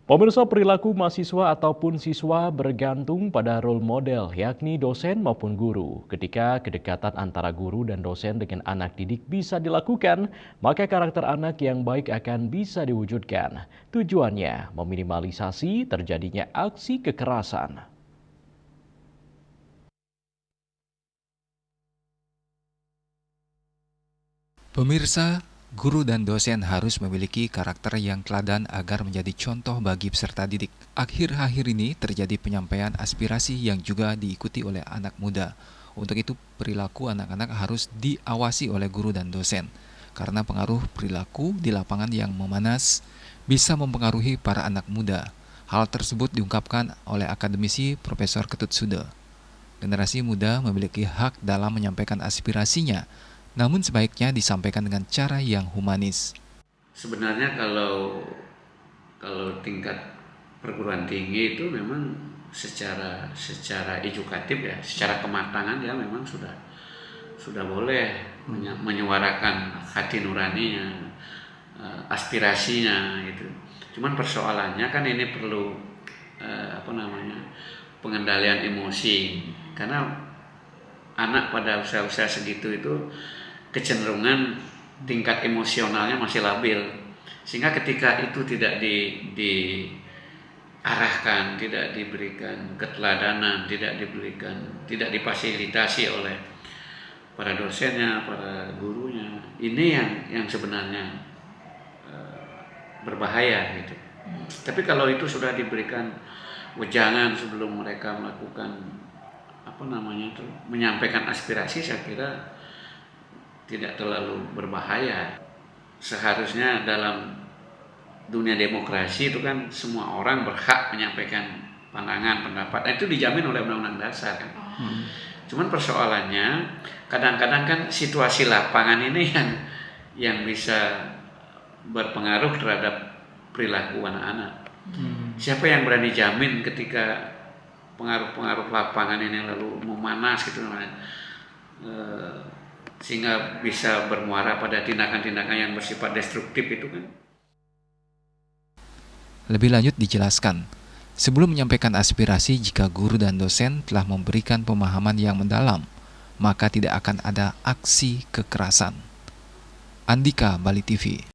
Pemirsa, perilaku mahasiswa ataupun siswa bergantung pada role model, yakni dosen maupun guru. Ketika kedekatan antara guru dan dosen dengan anak didik bisa dilakukan, maka karakter anak yang baik akan bisa diwujudkan. Tujuannya meminimalisasi terjadinya aksi kekerasan. Pemirsa, guru dan dosen harus memiliki karakter yang teladan agar menjadi contoh bagi peserta didik. Akhir-akhir ini terjadi penyampaian aspirasi yang juga diikuti oleh anak muda. Untuk itu, perilaku anak-anak harus diawasi oleh guru dan dosen. Karena pengaruh perilaku di lapangan yang memanas bisa mempengaruhi para anak muda. Hal tersebut diungkapkan oleh akademisi Profesor Ketut Sude. Generasi muda memiliki hak dalam menyampaikan aspirasinya, namun sebaiknya disampaikan dengan cara yang humanis. Sebenarnya kalau tingkat perguruan tinggi itu memang secara edukatif ya, secara kematangan ya memang sudah boleh menyuarakan hati nuraninya, aspirasinya gitu. Cuman persoalannya kan ini perlu pengendalian emosi, karena anak pada usia-usia segitu itu kecenderungan tingkat emosionalnya masih labil, sehingga ketika itu tidak diarahkan, tidak diberikan keteladanan, tidak difasilitasi oleh para dosennya, para gurunya, ini yang sebenarnya berbahaya gitu. Tapi kalau itu sudah diberikan wejangan sebelum mereka melakukan menyampaikan aspirasi, saya kira tidak terlalu berbahaya. Seharusnya dalam dunia demokrasi itu kan semua orang berhak menyampaikan pandangan, pendapat. Itu dijamin oleh Undang-Undang Dasar kan. Cuman persoalannya kadang-kadang kan situasi lapangan ini yang bisa berpengaruh terhadap perilaku anak-anak. Siapa yang berani jamin ketika pengaruh-pengaruh lapangan ini lalu memanas gitu, sehingga bisa bermuara pada tindakan-tindakan yang bersifat destruktif itu kan. Lebih lanjut dijelaskan, sebelum menyampaikan aspirasi, jika guru dan dosen telah memberikan pemahaman yang mendalam, maka tidak akan ada aksi kekerasan. Andika, Bali TV.